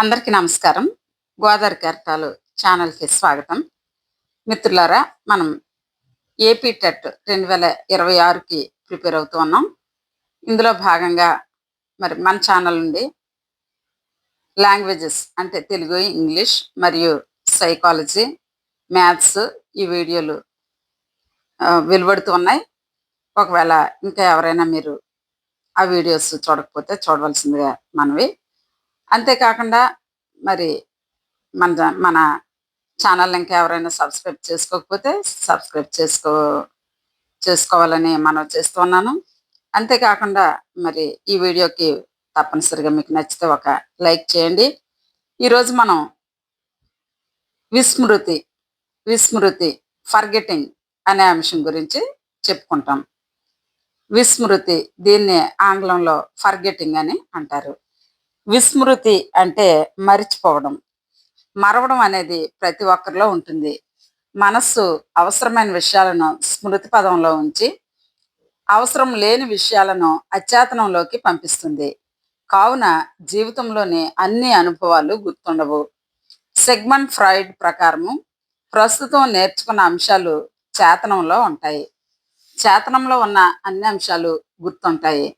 అందరికీ నమస్కారం. గోదావరి కెరటాలు ఛానల్‌కి స్వాగతం. మిత్రులారా, మనం ఏపీ టెట్ 2026కి ప్రిపేర్ అవుతూ ఉన్నాం. ఇందులో భాగంగా మరి మన ఛానల్ నుండి లాంగ్వేజెస్ అంటే తెలుగు, ఇంగ్లీష్ మరియు సైకాలజీ, మ్యాథ్స్ ఈ వీడియోలు వెలువడుతూ ఉన్నాయి. ఒకవేళ ఇంకా ఎవరైనా మీరు ఆ వీడియోస్ చూడకపోతే చూడవలసిందిగా మనవి. అంతేకాకుండా మరి మన ఛానల్ ఇంకా ఎవరైనా సబ్స్క్రైబ్ చేసుకోకపోతే సబ్స్క్రైబ్ చేసుకోవాలని మనం చేస్తున్నాను. అంతేకాకుండా మరి ఈ వీడియోకి తప్పనిసరిగా మీకు నచ్చితే ఒక లైక్ చేయండి. ఈరోజు మనం విస్మృతి విస్మృతి ఫర్గెటింగ్ అనే అంశం గురించి చెప్పుకుంటాం. విస్మృతి, దీన్ని ఆంగ్లంలో ఫర్గెటింగ్ అని అంటారు. విస్మృతి అంటే మరిచిపోవడం, మరవడం అనేది ప్రతి ఒక్కరిలో ఉంటుంది. మనస్సు అవసరమైన విషయాలను స్మృతి పదంలో ఉంచి అవసరం లేని విషయాలను అచేతనంలోకి పంపిస్తుంది. కావున జీవితంలోని అన్ని అనుభవాలు గుర్తుండవు. సెగ్మంట్ ఫ్రాయిడ్ ప్రకారము ప్రస్తుతం నేర్చుకున్న అంశాలు చేతనంలో ఉంటాయి. చేతనంలో ఉన్న అన్ని అంశాలు గుర్తుంటాయి.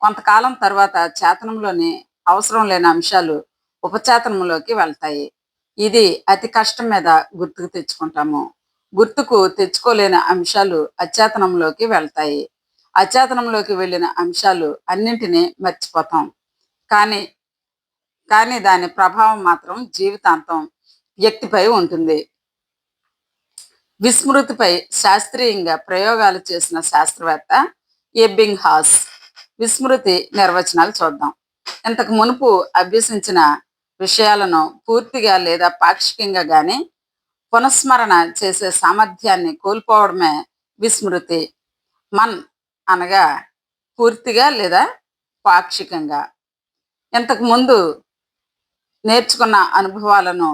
కొంతకాలం తర్వాత చేతనంలోని అవసరం లేని అంశాలు ఉపచేతనంలోకి వెళ్తాయి. ఇది అతి కష్టం మీద గుర్తుకు తెచ్చుకుంటాము. గుర్తుకు తెచ్చుకోలేని అంశాలు అచేతనంలోకి వెళ్తాయి. అచేతనంలోకి వెళ్ళిన అంశాలు అన్నింటినీ మర్చిపోతాం. కానీ కానీ దాని ప్రభావం మాత్రం జీవితాంతం వ్యక్తిపై ఉంటుంది. విస్మృతిపై శాస్త్రీయంగా ప్రయోగాలు చేసిన శాస్త్రవేత్త ఎబ్బింగ్హాస్ విస్మృతి నిర్వచనాలు చూద్దాం. ఇంతకు మునుపు అభ్యసించిన విషయాలను పూర్తిగా లేదా పాక్షికంగా కానీ పునఃస్మరణ చేసే సామర్థ్యాన్ని కోల్పోవడమే విస్మృతి. మన్ అనగా పూర్తిగా లేదా పాక్షికంగా. ఇంతకు ముందు నేర్చుకున్న అనుభవాలను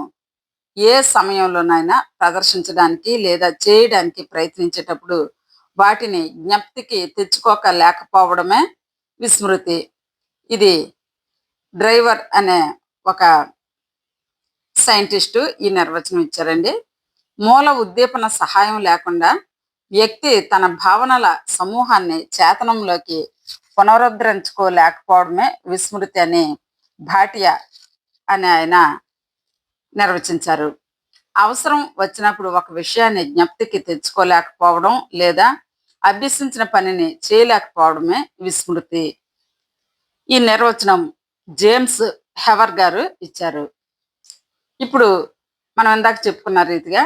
ఏ సమయంలోనైనా ప్రదర్శించడానికి లేదా చేయడానికి ప్రయత్నించేటప్పుడు వాటిని జ్ఞప్తికి తెచ్చుకోలేకపోవడమే విస్మృతి. ఇది డ్రైవర్ అనే ఒక సైంటిస్టు ఈ నిర్వచనం ఇచ్చారండి. మూల ఉద్దీపన సహాయం లేకుండా వ్యక్తి తన భావనల సమూహాన్ని చేతనంలోకి పునరుద్ధరించుకోలేకపోవడమే విస్మృతి అని భాటియా అని ఆయన నిర్వచించారు. అవసరం వచ్చినప్పుడు ఒక విషయాన్ని జ్ఞప్తికి తెచ్చుకోలేకపోవడం లేదా అభ్యసించిన పనిని చేయలేకపోవడమే విస్మృతి. ఈ నిర్వచనం జేమ్స్ హెవర్ గారు ఇచ్చారు. ఇప్పుడు మనం ఇందాక చెప్పుకున్న రీతిగా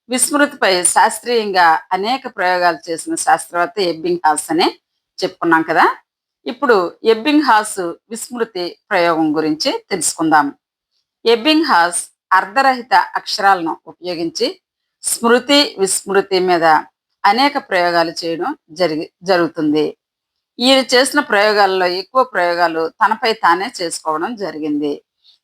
విస్మృతిపై శాస్త్రీయంగా అనేక ప్రయోగాలు చేసిన శాస్త్రవేత్త ఎబ్బింగ్హాస్ అని చెప్పుకున్నాం కదా. ఇప్పుడు ఎబ్బింగ్హాస్ విస్మృతి ప్రయోగం గురించి తెలుసుకుందాం. ఎబ్బింగ్హాస్ అర్ధరహిత అక్షరాలను ఉపయోగించి స్మృతి, విస్మృతి మీద అనేక ప్రయోగాలు చేయడం జరుగుతుంది. ఈయన చేసిన ప్రయోగాలలో ఎక్కువ ప్రయోగాలు తనపై తానే చేసుకోవడం జరిగింది.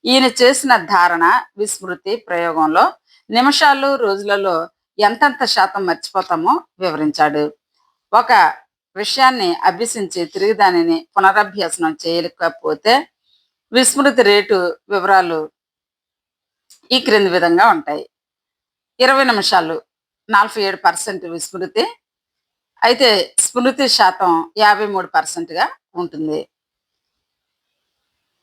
ఈయన చేసిన ధారణ విస్మృతి ప్రయోగంలో నిమిషాలు, రోజులలో ఎంతెంత శాతం మర్చిపోతామో వివరించాడు. ఒక విషయాన్ని అభ్యసించి తిరిగి దానిని పునరభ్యసనం చేయలేకపోతే విస్మృతి రేటు వివరాలు ఈ క్రింది విధంగా ఉంటాయి. 20 నిమిషాలు 47% విస్మృతి అయితే స్మృతి శాతం 53%గా ఉంటుంది.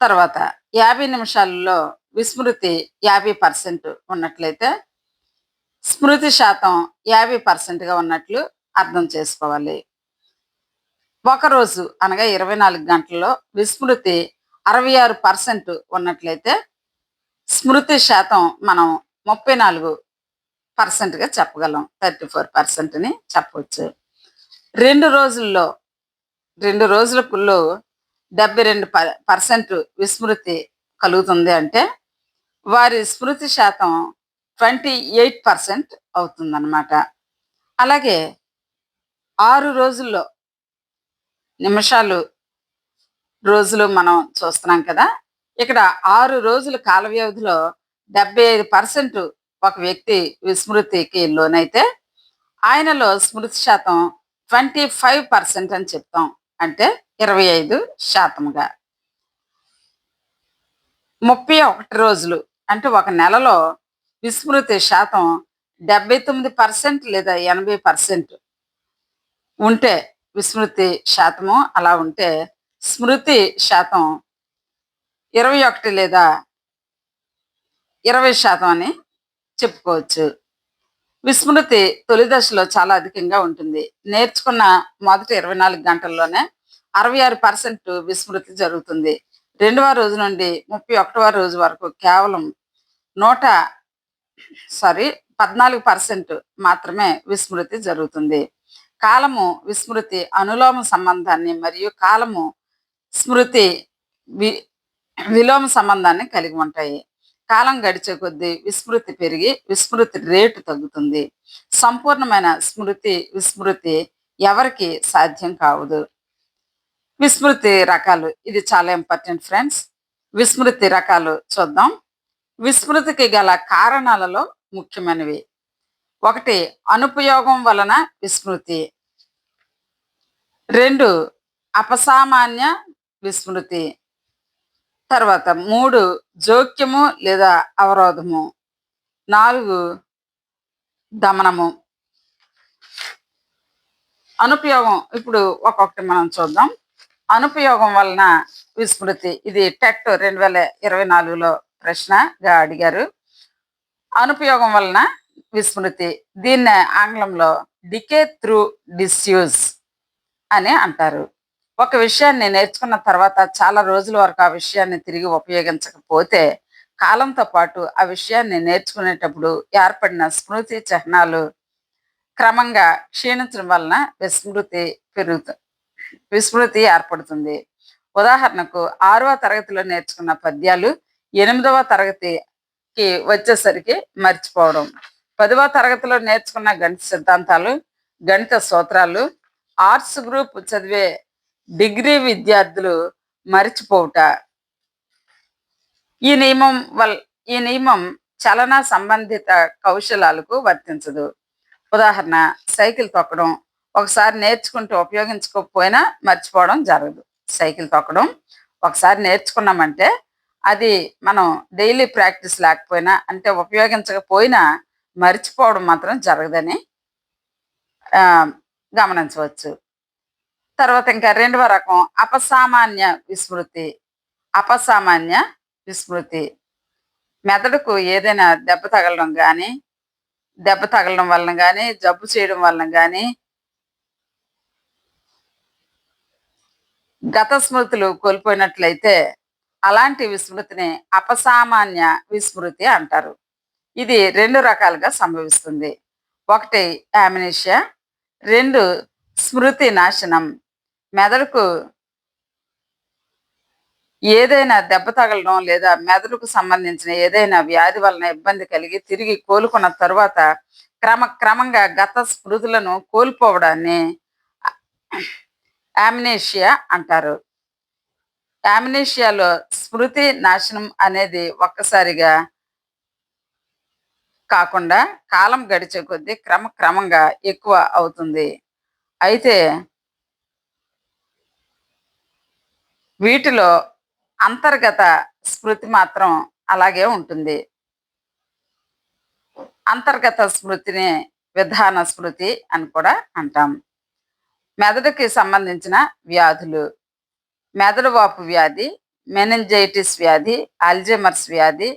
తర్వాత 50 నిమిషాలలో విస్మృతి 50% ఉన్నట్లయితే స్మృతి శాతం 50%గా ఉన్నట్లు అర్థం చేసుకోవాలి. ఒకరోజు అనగా 24 గంటల్లో విస్మృతి 66% ఉన్నట్లయితే స్మృతి శాతం మనం 34%గా చెప్పగలం. 34%ని చెప్పవచ్చు. 2 రోజులలో 72% విస్మృతి కలుగుతుంది అంటే వారి స్మృతి శాతం 28% అవుతుందన్నమాట. అలాగే 6 రోజుల్లో నిమిషాలు, రోజులు మనం చూస్తున్నాం కదా. ఇక్కడ 6 రోజుల కాల వ్యవధిలో 75% ఒక వ్యక్తి విస్మృతికి లోనైతే ఆయనలో స్మృతి శాతం 25% అని చెప్తాం. అంటే 25%గా. 31 రోజులు అంటే ఒక నెలలో విస్మృతి శాతం 79% లేదా 80% ఉంటే, విస్మృతి శాతము అలా ఉంటే, స్మృతి శాతం 21 లేదా 20% అని చెప్పుకోవచ్చు. విస్మృతి తొలి దశలో చాలా అధికంగా ఉంటుంది. నేర్చుకున్న మొదటి 24 గంటల్లోనే 66% విస్మృతి జరుగుతుంది. రెండవ రోజు నుండి 31వ రోజు వరకు కేవలం నూట సారీ 14% మాత్రమే విస్మృతి జరుగుతుంది. కాలము విస్మృతి అనులోమ సంబంధాన్ని మరియు కాలము స్మృతి వి విలోమ సంబంధాన్ని కలిగి ఉంటాయి. కాలం గడిచే కొద్దీ విస్మృతి పెరిగి విస్మృతి రేటు తగ్గుతుంది. సంపూర్ణమైన విస్మృతి ఎవరికి సాధ్యం కావదు. విస్మృతి రకాలు, ఇది చాలా ఇంపార్టెంట్ ఫ్రెండ్స్. విస్మృతి రకాలు చూద్దాం. విస్మృతికి గల కారణాలలో ముఖ్యమైనవి: 1 అనుపయోగం వలన విస్మృతి, 2 అపసామాన్య విస్మృతి, తర్వాత 3 జోక్యము లేదా అవరోధము, 4 దమనము. అనుపయోగం ఇప్పుడు ఒక్కొక్కటి మనం చూద్దాం. అనుపయోగం వలన విస్మృతి, ఇది టెట్ 2024లో ప్రశ్నగా అడిగారు. అనుపయోగం వలన విస్మృతి, దీన్ని ఆంగ్లంలో డికే త్రూ డిస్యూజ్ అని అంటారు. ఒక విషయాన్ని నేర్చుకున్న తర్వాత చాలా రోజుల వరకు ఆ విషయాన్ని తిరిగి ఉపయోగించకపోతే, కాలంతో పాటు ఆ విషయాన్ని నేర్చుకునేటప్పుడు ఏర్పడిన స్మృతి చిహ్నాలు క్రమంగా క్షీణించడం వలన విస్మృతి ఏర్పడుతుంది. ఉదాహరణకు 6వ తరగతిలో నేర్చుకున్న పద్యాలు 8వ తరగతికి వచ్చేసరికి మర్చిపోవడం. 10వ తరగతిలో నేర్చుకున్న గణిత సిద్ధాంతాలు, గణిత సూత్రాలు ఆర్ట్స్ గ్రూప్ చదివే డిగ్రీ విద్యార్థులు మరిచిపోవుట. ఈ నియమం చలన సంబంధిత కౌశలాలకు వర్తించదు. ఉదాహరణ, సైకిల్ తొక్కడం. ఒకసారి నేర్చుకుంటూ ఉపయోగించకపోయినా మర్చిపోవడం జరగదు. సైకిల్ తొక్కడం ఒకసారి నేర్చుకున్నామంటే అది మనం డైలీ ప్రాక్టీస్ లేకపోయినా, అంటే ఉపయోగించకపోయినా మర్చిపోవడం మాత్రం జరగదని గమనించవచ్చు. తర్వాత ఇంకా 2వ రకం అపసామాన్య విస్మృతి. అపసామాన్య విస్మృతి మెదడుకు ఏదైనా దెబ్బ తగలడం వలన కానీ, జబ్బు చేయడం వలన కానీ గత స్మృతులు కోల్పోయినట్లయితే అలాంటి విస్మృతిని అపసామాన్య విస్మృతి అంటారు. ఇది 2 రకాలుగా సంభవిస్తుంది. 1 యామ్నీషియా, 2 స్మృతి నాశనం. మెదడుకు ఏదైనా దెబ్బ తగలడం లేదా మెదడుకు సంబంధించిన ఏదైనా వ్యాధి వలన ఇబ్బంది కలిగి తిరిగి కోలుకున్న తరువాత క్రమంగా గత స్మృతులను కోల్పోవడాన్ని యామ్నీషియా అంటారు. యామ్నీషియాలో స్మృతి నాశనం అనేది ఒక్కసారిగా కాకుండా కాలం గడిచే కొద్దీ క్రమంగా ఎక్కువ అవుతుంది. అయితే వీటిలో అంతర్గత స్మృతి మాత్రం అలాగే ఉంటుంది. అంతర్గత స్మృతిని విధాన స్మృతి అని కూడా అంటాం. మెదడుకి సంబంధించిన వ్యాధులు: మెదడు వాపు వ్యాధి, మెనింజైటిస్ వ్యాధి, అల్జైమర్స్ వ్యాధి,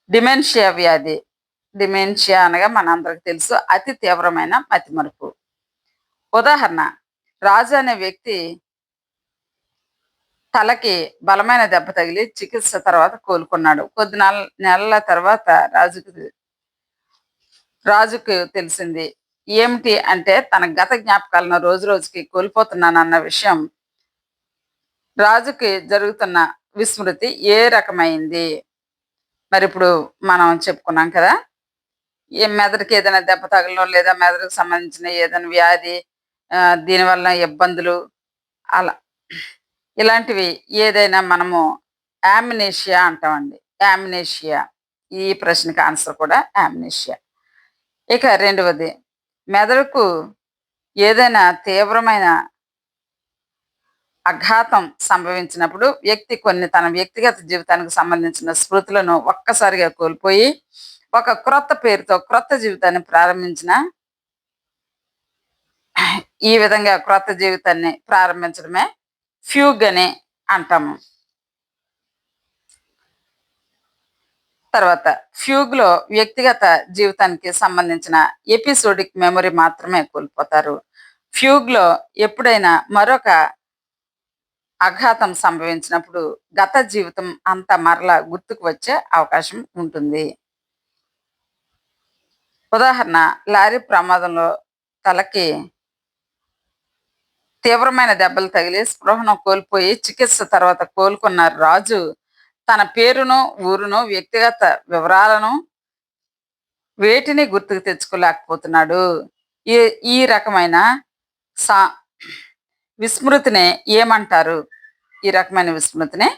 డిమెన్షియా వ్యాధి. డిమెన్షియా అనగా మనందరికి తెలుసు, అతి తీవ్రమైన మతిమరుపు. ఉదాహరణ, రాజు అనే వ్యక్తి తలకి బలమైన దెబ్బ తగిలి చికిత్స తర్వాత కోలుకున్నాడు. కొద్ది నెలల తర్వాత రాజుకు తెలిసింది. ఏమిటి అంటే, తన గత జ్ఞాపకాలను రోజు రోజుకి కోల్పోతున్నానన్న విషయం. రాజుకి జరుగుతున్న విస్మృతి ఏ రకమైంది? మరి ఇప్పుడు మనం చెప్పుకున్నాం కదా, మెదడుకి ఏదైనా దెబ్బ తగలడం లేదా మెదడుకు సంబంధించిన ఏదైనా వ్యాధి, దీనివల్ల ఇబ్బందులు, అలా ఇలాంటివి ఏదైనా మనము యామ్నీషియా అంటామండి. యామ్నీషియా, ఈ ప్రశ్నకి ఆన్సర్ కూడా యామ్నీషియా. ఇక 2వది, మెదడుకు ఏదైనా తీవ్రమైన అఘాతం సంభవించినప్పుడు వ్యక్తి కొన్ని తన వ్యక్తిగత జీవితానికి సంబంధించిన స్మృతులను ఒక్కసారిగా కోల్పోయి ఒక క్రొత్త పేరుతో క్రొత్త జీవితాన్ని ప్రారంభించిన ఈ విధంగా క్రొత్త జీవితాన్ని ప్రారంభించడమే ఫ్యూగ్ అని అంటాము. తర్వాత ఫ్యూగ్ లో వ్యక్తిగత జీవితానికి సంబంధించిన ఎపిసోడిక్ మెమరీ మాత్రమే కోల్పోతారు. ఫ్యూగ్ లో ఎప్పుడైనా మరొక ఆఘాతం సంభవించినప్పుడు గత జీవితం అంతా మరలా గుర్తుకు వచ్చే అవకాశం ఉంటుంది. ఉదాహరణ, లారీ ప్రమాదంలో తలకి తీవ్రమైన దెబ్బలు తగిలి స్పృహను కోల్పోయి చికిత్స తర్వాత కోలుకున్న రాజు తన పేరును, ఊరును, వ్యక్తిగత వివరాలను వేటిని గుర్తుకు తెచ్చుకోలేకపోతున్నాడు. ఈ ఈ రకమైన సా విస్మృతిని ఏమంటారు? ఈ రకమైన విస్మృతిని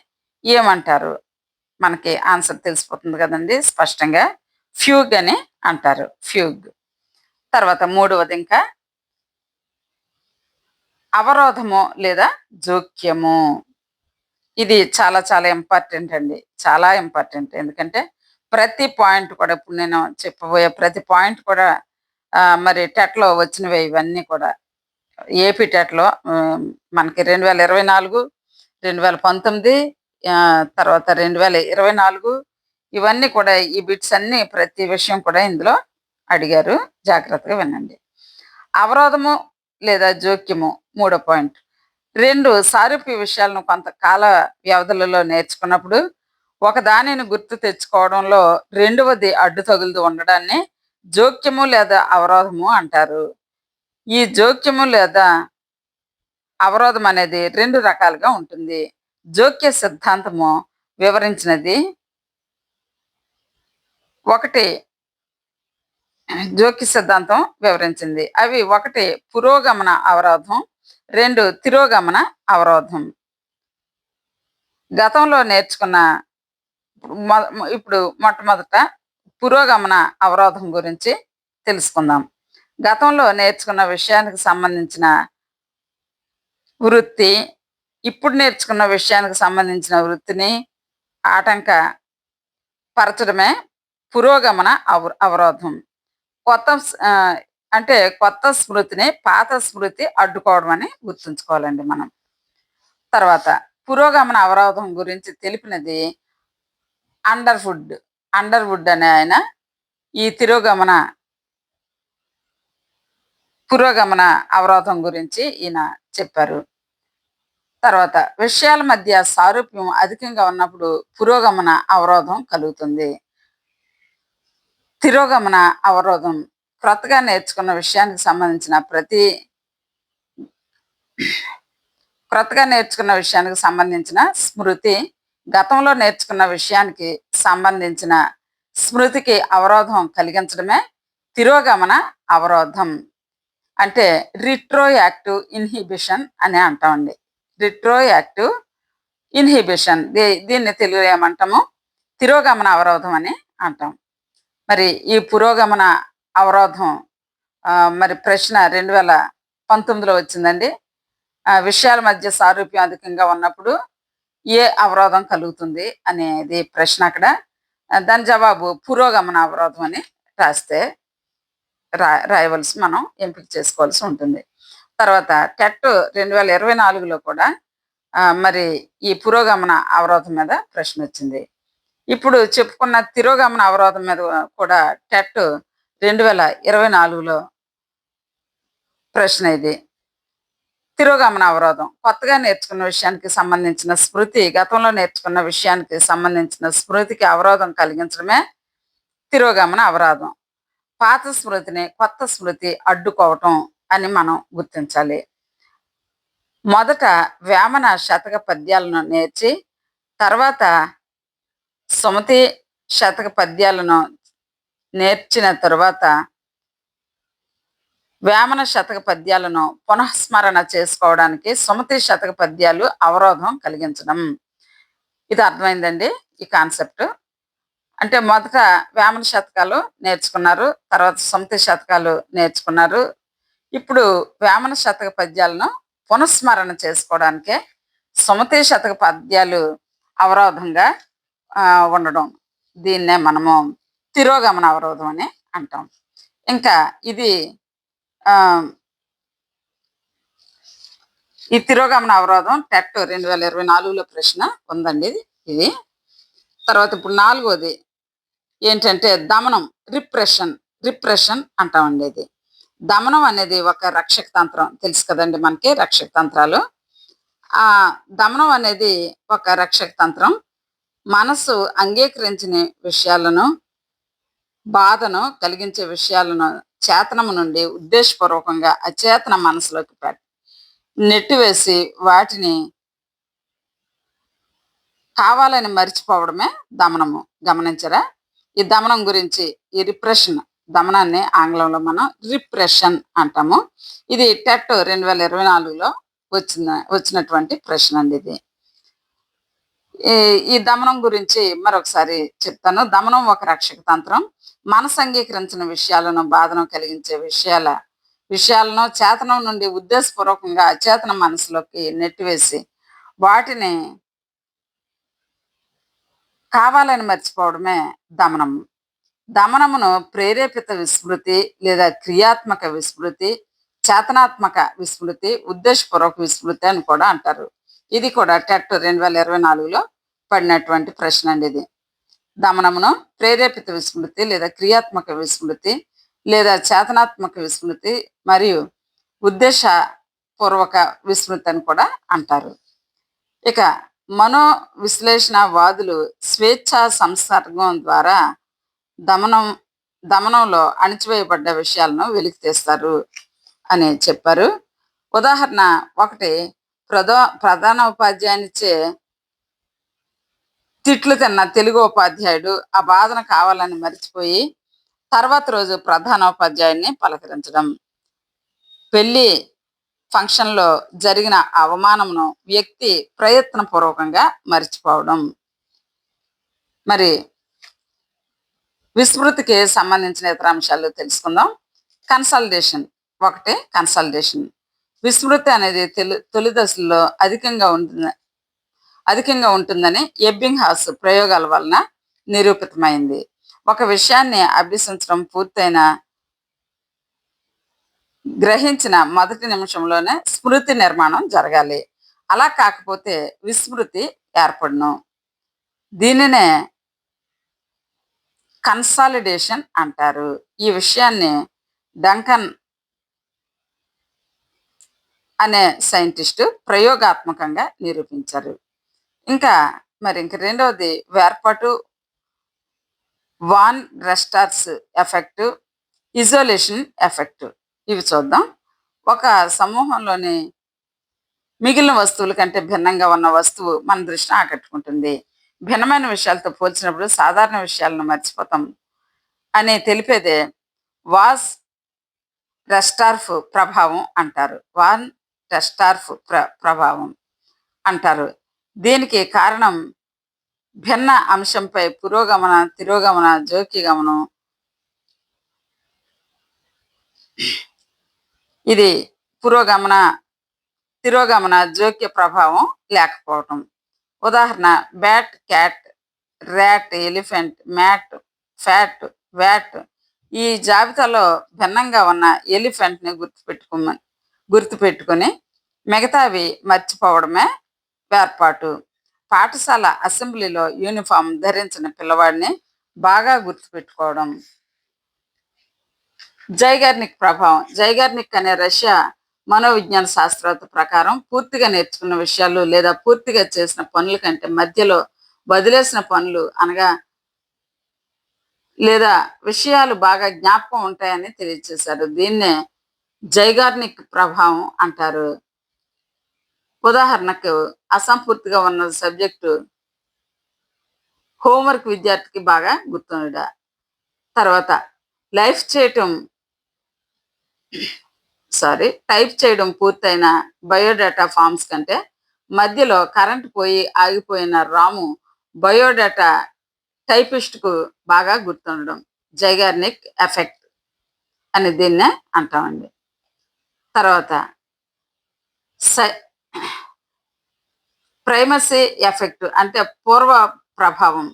ఏమంటారు? మనకి ఆన్సర్ తెలిసిపోతుంది కదండి స్పష్టంగా. ఫ్యూగ్ అని అంటారు. ఫ్యూగ్. తర్వాత మూడవది ఇంకా అవరోధము లేదా జోక్యము. ఇది చాలా చాలా ఇంపార్టెంట్ అండి. చాలా ఇంపార్టెంట్. ఎందుకంటే ప్రతి పాయింట్ కూడా ఇప్పుడు నేను చెప్పబోయే ప్రతి పాయింట్ కూడా మరి టెట్లో వచ్చినవే ఇవన్నీ కూడా. ఏపీ టెట్లో మనకి 2024, 2019, తర్వాత 2024 ఇవన్నీ కూడా ఈ బిట్స్ అన్నీ ప్రతి విషయం కూడా ఇందులో అడిగారు. జాగ్రత్తగా వినండి. అవరోధము లేదా జోక్యము మూడో పాయింట్. రెండు సారూప్య విషయాలను కొంతకాల వ్యవధులలో నేర్చుకున్నప్పుడు ఒకదానిని గుర్తు తెచ్చుకోవడంలో రెండవది అడ్డు తగులుతూ ఉండడాన్ని జోక్యము లేదా అవరోధము అంటారు. ఈ జోక్యము లేదా అవరోధం అనేది రెండు రకాలుగా ఉంటుంది. జోక్య సిద్ధాంతము వివరించినది ఒకటి జోక్య సిద్ధాంతం వివరించింది. అవి ఒకటి పురోగమన అవరోధం, రెండు తిరోగమన అవరోధం. గతంలో నేర్చుకున్న ఇప్పుడు మొట్టమొదట పురోగమన అవరోధం గురించి తెలుసుకుందాం. గతంలో నేర్చుకున్న విషయానికి సంబంధించిన వృత్తి ఇప్పుడు నేర్చుకున్న విషయానికి సంబంధించిన వృత్తిని ఆటంక పరచడమే పురోగమన అవరోధం. అంటే కొత్త స్మృతిని పాత స్మృతి అడ్డుకోవడం అని గుర్తుంచుకోవాలండి మనం. తర్వాత పురోగమన అవరోధం గురించి తెలిపినది అండర్వుడ్ అనే ఆయన ఈ పురోగమన అవరోధం గురించి ఈయన చెప్పారు. తర్వాత విషయాల మధ్య సారూప్యం అధికంగా ఉన్నప్పుడు పురోగమన అవరోధం కలుగుతుంది. తిరోగమన అవరోధం క్రొత్తగా నేర్చుకున్న విషయానికి సంబంధించిన స్మృతి గతంలో నేర్చుకున్న విషయానికి సంబంధించిన స్మృతికి అవరోధం కలిగించడమే తిరోగమన అవరోధం. అంటే రిట్రోయాక్టివ్ ఇన్హిబిషన్ అని అంటామండి. రిట్రోయాక్టివ్ ఇన్హిబిషన్, దీన్ని తెలుగులో ఏమంటాము? తిరోగమన అవరోధం అని అంటాం. మరి ఈ పురోగమన అవరోధం మరి ప్రశ్న 2019లో వచ్చిందండి. విషయాల మధ్య సారూప్యం అధికంగా ఉన్నప్పుడు ఏ అవరోధం కలుగుతుంది అనేది ప్రశ్న అక్కడ. దాని జవాబు పురోగమన అవరోధం అని రాస్తే రాయవలసి మనం ఎంపిక చేసుకోవాల్సి ఉంటుంది. తర్వాత టెట్ 2024లో కూడా మరి ఈ పురోగమన అవరోధం మీద ప్రశ్న వచ్చింది. ఇప్పుడు చెప్పుకున్న తిరోగమన అవరోధం మీద కూడా టెట్ 2024లో ప్రశ్న ఇది. తిరోగమన అవరోధం కొత్తగా నేర్చుకున్న విషయానికి సంబంధించిన స్మృతి గతంలో నేర్చుకున్న విషయానికి సంబంధించిన స్మృతికి అవరోధం కలిగించడమే తిరోగమన అవరోధం. పాత స్మృతిని కొత్త స్మృతి అడ్డుకోవటం అని మనం గుర్తించాలి. మొదట వేమన శతక పద్యాలను నేర్చి తర్వాత సుమతి శతక పద్యాలను నేర్చిన తరువాత వేమన శతక పద్యాలను పునఃస్మరణ చేసుకోవడానికి సుమతి శతక పద్యాలు అవరోధం కలిగించడం. ఇది అర్థమైందండి ఈ కాన్సెప్ట్. అంటే మొదట వేమన శతకాలు నేర్చుకున్నారు, తర్వాత సుమతి శతకాలు నేర్చుకున్నారు. ఇప్పుడు వేమన శతక పద్యాలను పునఃస్మరణ చేసుకోవడానికే సుమతి శతక పద్యాలు అవరోధంగా ఉండడం, దీన్నే మనము తిరోగమన అవరోధం అని అంటాం. ఇంకా ఇది ఆ, ఈ తిరోగమన అవరోధం టెట్ 2024లో ప్రశ్న ఉందండి ఇది. తర్వాత ఇప్పుడు 4వది ఏంటంటే దమనం, రిప్రెషన్. రిప్రెషన్ అంటామండి ఇది. దమనం అనేది ఒక రక్షక తంత్రం, తెలుసు కదండి మనకి రక్షక తంత్రాలు. ఆ దమనం అనేది ఒక రక్షక తంత్రం. మనసు అంగీకరించిన విషయాలను, బాధను కలిగించే విషయాలను చేతనము నుండి ఉద్దేశపూర్వకంగా అచేతన మనసులోకి నెట్టివేసి వాటిని కావాలని మర్చిపోవడమే దమనము. గమనించరా? ఈ దమనం గురించి, ఈ రిప్రెషన్, దమనాన్ని ఆంగ్లంలో మనం రిప్రెషన్ అంటాము. ఇది టెట్ 2024లో వచ్చినటువంటి ప్రశ్న అండి ఇది. ఈ దమనం గురించి మరొకసారి చెప్తాను. దమనం ఒక రక్షక తంత్రం. మనసు అంగీకరించిన విషయాలను, బాధను కలిగించే విషయాలను చేతనం నుండి ఉద్దేశపూర్వకంగా అచేతన మనసులోకి నెట్టివేసి వాటిని కావాలని మర్చిపోవడమే దమనము. దమనమును ప్రేరేపిత విస్మృతి లేదా క్రియాత్మక విస్మృతి, చేతనాత్మక విస్మృతి, ఉద్దేశపూర్వక విస్మృతి అని కూడా అంటారు. ఇది కూడా టెట్ 2024లో పడినటువంటి ప్రశ్న అండి ఇది. దమనమును ప్రేరేపిత విస్మృతి లేదా క్రియాత్మక విస్మృతి లేదా చేతనాత్మక విస్మృతి మరియు ఉద్దేశపూర్వక విస్మృతి అని కూడా అంటారు. ఇక మనో విశ్లేషణవాదులు స్వేచ్ఛా సంసర్గం ద్వారా దమనంలో అణిచివేయబడ్డ విషయాలను వెలికి తీస్తారు అని చెప్పారు. ఉదాహరణ 1, ప్రధాన ఉపాధ్యాయునిచే తిట్లు తిన్న తెలుగు ఉపాధ్యాయుడు ఆ బాధను కావాలని మరిచిపోయి తర్వాత రోజు ప్రధానోపాధ్యాయుడిని పలకరించడం. పెళ్లి ఫంక్షన్లో జరిగిన అవమానమును వ్యక్తి ప్రయత్నపూర్వకంగా మరిచిపోవడం. మరి విస్మృతికి సంబంధించిన ఇతర అంశాలు తెలుసుకుందాం. కన్సల్టేషన్. 1, కన్సల్టేషన్. విస్మృతి అనేది తొలి దశలో అధికంగా ఉంటుందని ఎబ్బింగ్హాస్ ప్రయోగాల వలన నిరూపితమైంది. ఒక విషయాన్ని అభ్యసించడం పూర్తయిన గ్రహించిన మొదటి నిమిషంలోనే స్మృతి నిర్మాణం జరగాలి. అలా కాకపోతే విస్మృతి ఏర్పడును. దీనినే కన్సాలిడేషన్ అంటారు. ఈ విషయాన్ని డంకన్ అనే సైంటిస్టు ప్రయోగాత్మకంగా నిరూపించారు. ఇంకా రెండవది వేర్పాటు, వాన్ రెస్టార్స్ ఎఫెక్ట్, ఇజోలేషన్ ఎఫెక్ట్. ఇవి చూద్దాం. ఒక సమూహంలోని మిగిలిన వస్తువుల కంటే భిన్నంగా ఉన్న వస్తువు మన దృష్టిని ఆకట్టుకుంటుంది. భిన్నమైన విషయాలతో పోల్చినప్పుడు సాధారణ విషయాలను మర్చిపోతాం అని తెలిపేదే వాస్ రెస్టార్ఫ్ ప్రభావం అంటారు. వాన్ రెస్టార్ఫ్ ప్రభావం అంటారు. దీనికి కారణం భిన్న అంశంపై పురోగమన, తిరోగమన, జోక్యగమనం. ఇది పురోగమన, తిరోగమన, జోక్య ప్రభావం లేకపోవటం. ఉదాహరణ bat, cat, rat, elephant, mat, fat, vat. ఈ జాబితాలో భిన్నంగా ఉన్న ఎలిఫెంట్ని గుర్తుపెట్టుకుని మిగతావి మర్చిపోవడమే వేర్పాటు. పాఠశాల అసెంబ్లీలో యూనిఫామ్ ధరించిన పిల్లవాడిని బాగా గుర్తుపెట్టుకోవడం. జైగార్నిక్ ప్రభావం. జైగార్నిక్ అనే రష్యా మనోవిజ్ఞాన శాస్త్రవేత్త ప్రకారం పూర్తిగా నేర్చుకున్న విషయాలు లేదా పూర్తిగా చేసిన పనుల కంటే మధ్యలో వదిలేసిన పనులు అనగా లేదా విషయాలు బాగా జ్ఞాపకం ఉంటాయని తెలియజేశారు. దీన్నే జైగార్నిక్ ప్రభావం అంటారు. ఉదాహరణకు అసంపూర్తిగా ఉన్న సబ్జెక్టు హోంవర్క్ విద్యార్థికి బాగా గుర్తుండ. తర్వాత టైప్ చేయడం పూర్తయిన బయోడేటా ఫామ్స్ కంటే మధ్యలో కరెంటు పోయి ఆగిపోయిన రాము బయోడేటా టైపిస్ట్కు బాగా గుర్తుండడం. జైగార్నిక్ ఎఫెక్ట్ అని దీన్నే అంటామండి. తర్వాత ప్రైమసీ ఎఫెక్ట్ అంటే పూర్వ ప్రభావం